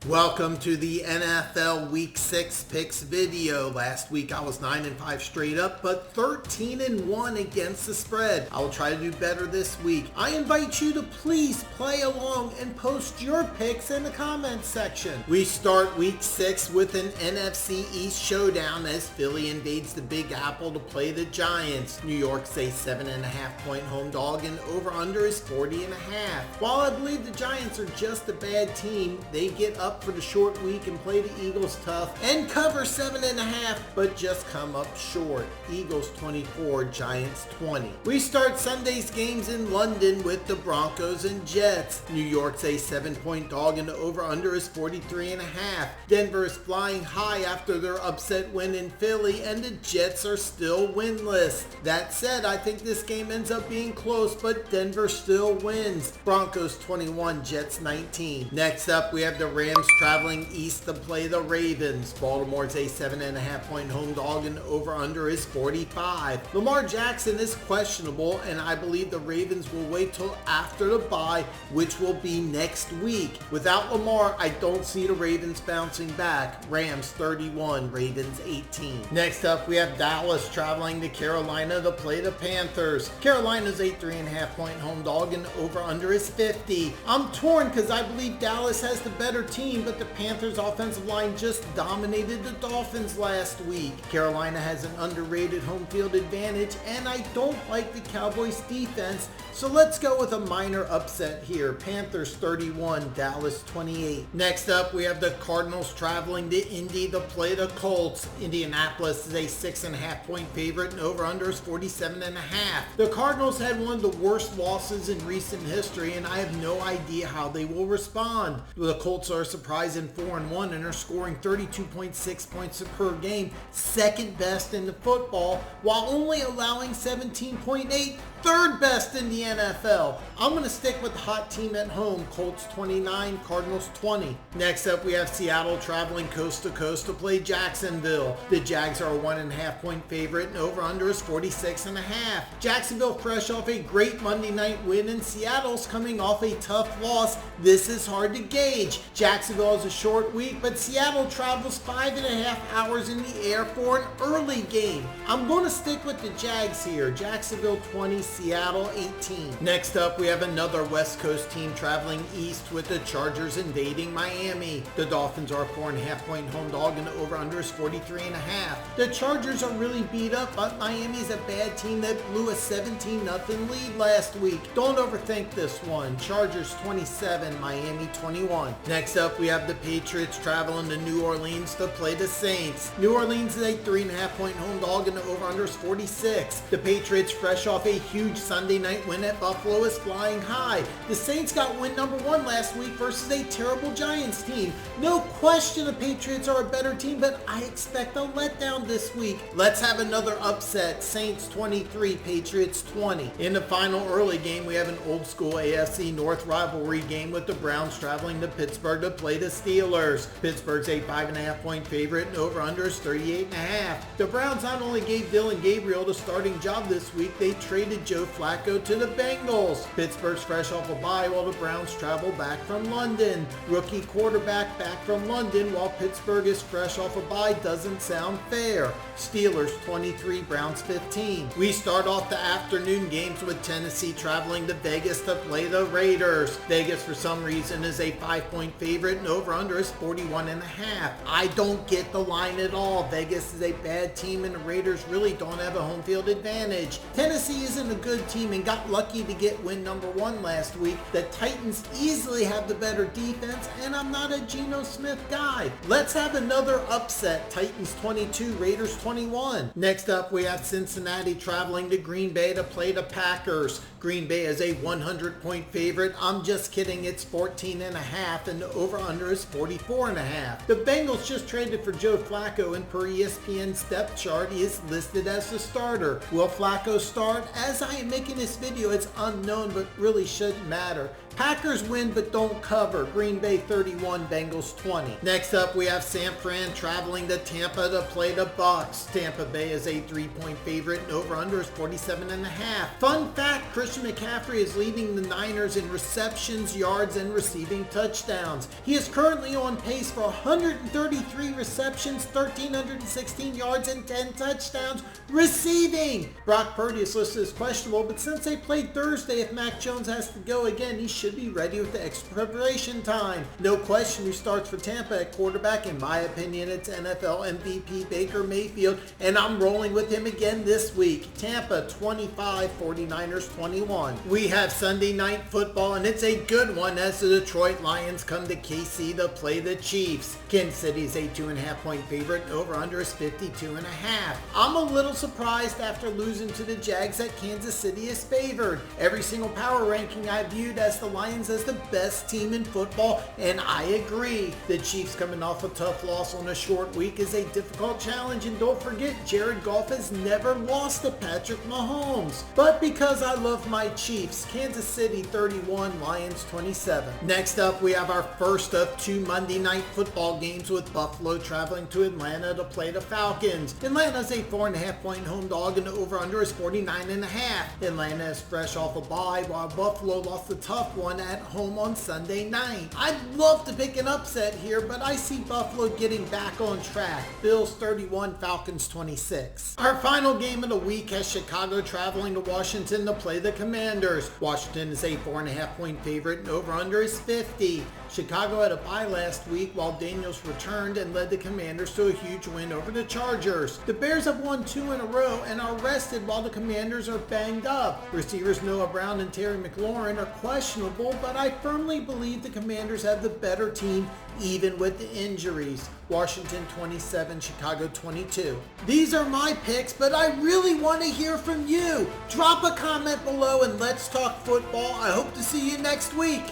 Welcome to the NFL Week 6 picks video. Last week I was 9-5 straight up, but 13-1 against the spread. I will try to do better this week. I invite you to please play along and post your picks in the comments section. We start week 6 with an NFC East showdown as Philly invades the Big Apple to play the Giants. New York's a 7.5 point home dog and over-under is 40.5. While I believe the Giants are just a bad team, they get up for the short week and play the Eagles tough and cover 7.5, but just come up short. Eagles 24, Giants 20. We start Sunday's games in London with the Broncos and Jets. New York's a 7-point dog and the over-under is 43.5. Denver is flying high after their upset win in Philly and the Jets are still winless. That said, I think this game ends up being close, but Denver still wins. Broncos 21, Jets 19. Next up, we have the Rams traveling east to play the Ravens. Baltimore's a 7.5 point home dog and over-under is 45. Lamar Jackson is questionable and I believe the Ravens will wait till after the bye, which will be next week. Without Lamar, I don't see the Ravens bouncing back. Rams 31, Ravens 18. Next up, we have Dallas traveling to Carolina to play the Panthers. Carolina's a 3.5 point home dog and over-under is 50. I'm torn because I believe Dallas has the better team, but the Panthers offensive line just dominated the Dolphins last week. Carolina has an underrated home field advantage and I don't like the Cowboys defense, so let's go with a minor upset here. Panthers 31, Dallas 28. Next up, we have the Cardinals traveling to Indy to play the Colts. Indianapolis is a 6.5 point favorite and over-under is 47.5. The Cardinals had one of the worst losses in recent history and I have no idea how they will respond. The Colts are surprising 4-1 and are scoring 32.6 points per game, second best in the football, while only allowing 17.8, third best in the NFL. I'm going to stick with the hot team at home, Colts 29, Cardinals 20. Next up, we have Seattle traveling coast to coast to play Jacksonville. The Jags are a 1.5 point favorite and over-under is 46.5. Jacksonville fresh off a great Monday night win and Seattle's coming off a tough loss. This is hard to gauge. Jacksonville is a short week, but Seattle travels 5.5 hours in the air for an early game. I'm going to stick with the Jags here. Jacksonville 20, Seattle 18. Next up, we have another West Coast team traveling east with the Chargers invading Miami. The Dolphins are a 4.5 point home dog and the over-under is 43.5. The Chargers are really beat up, but Miami's a bad team that blew a 17-0 lead last week. Don't overthink this one. Chargers 27, Miami 21. Next up, we have the Patriots traveling to New Orleans to play the Saints. New Orleans is a 3.5 point home dog and the over-under is 46. The Patriots, fresh off a huge Sunday night win at Buffalo, is flying high. The Saints got win number 1 last week versus a terrible Giants team. No question the Patriots are a better team, but I expect a letdown this week. Let's have another upset. Saints 23, Patriots 20. In the final early game, we have an old school AFC North rivalry game with the Browns traveling to Pittsburgh to play the Steelers. Pittsburgh's a 5.5 point favorite and over-under is 38.5. The Browns not only gave Dylan Gabriel the starting job this week, they traded Joe Flacco to the Bengals. Pittsburgh's fresh off a bye while the Browns travel back from London. Rookie quarterback back from London while Pittsburgh is fresh off a bye doesn't sound fair. Steelers 23, Browns 15. We start off the afternoon games with Tennessee traveling to Vegas to play the Raiders. Vegas for some reason is a 5 point favorite and over-under is 41.5. I don't get the line at all. Vegas is a bad team and the Raiders really don't have a home field advantage. Tennessee isn't a good team and got lucky to get win number 1 last week. The Titans easily have the better defense and I'm not a Geno Smith guy. Let's have another upset. Titans 22, Raiders 21. Next up, we have Cincinnati traveling to Green Bay to play the Packers. Green Bay is a 100 point favorite. I'm just kidding, it's 14.5 and the over-under is 44.5. The Bengals just traded for Joe Flacco and per ESPN's depth chart he is listed as the starter. Will Flacco start? As I am making this video, it's unknown, but really shouldn't matter. Packers win but don't cover. Green Bay 31, Bengals 20. Next up, we have San Fran traveling to Tampa to play the Bucks. Tampa Bay is a 3-point favorite and over-under is 47.5. Fun fact, Christian McCaffrey is leading the Niners in receptions, yards, and receiving touchdowns. He is currently on pace for 133 receptions, 1,316 yards, and 10 touchdowns receiving. Brock Purdy is listed as questionable, but since they played Thursday, if Mac Jones has to go again, he should be ready with the extra preparation time. No question who starts for Tampa at quarterback. In my opinion, it's NFL MVP Baker Mayfield, and I'm rolling with him again this week. Tampa 25, 49ers 21. We have Sunday night football, and it's a good one as the Detroit Lions come to KC to play the Chiefs. Kansas City is a 2.5-point favorite, and over-under is 52.5. I'm a little surprised after losing to the Jags that Kansas City is favored. Every single power ranking I viewed as the Lions as the best team in football, and I agree. The Chiefs coming off a tough loss on a short week is a difficult challenge, and don't forget Jared Goff has never lost to Patrick Mahomes. But because I love my Chiefs, Kansas City 31, Lions 27. Next up, we have our first of two Monday night football games with Buffalo traveling to Atlanta to play the Falcons. Atlanta's a 4.5-point home dog and the over-under is 49.5. Atlanta is fresh off a bye while Buffalo lost the tough one at home on Sunday night. I'd love to pick an upset here, but I see Buffalo getting back on track. Bills 31, Falcons 26. Our final game of the week has Chicago traveling to Washington to play the Commanders. Washington is a 4.5-point favorite and over-under is 50. Chicago had a bye last week while Daniels returned and led the Commanders to a huge win over the Chargers. The Bears have won 2 in a row and are rested while the Commanders are banged up. Receivers Noah Brown and Terry McLaurin are questionable, but I firmly believe the Commanders have the better team even with the injuries. Washington 27, Chicago 22. These are my picks, but I really want to hear from you. Drop a comment below and let's talk football. I hope to see you next week.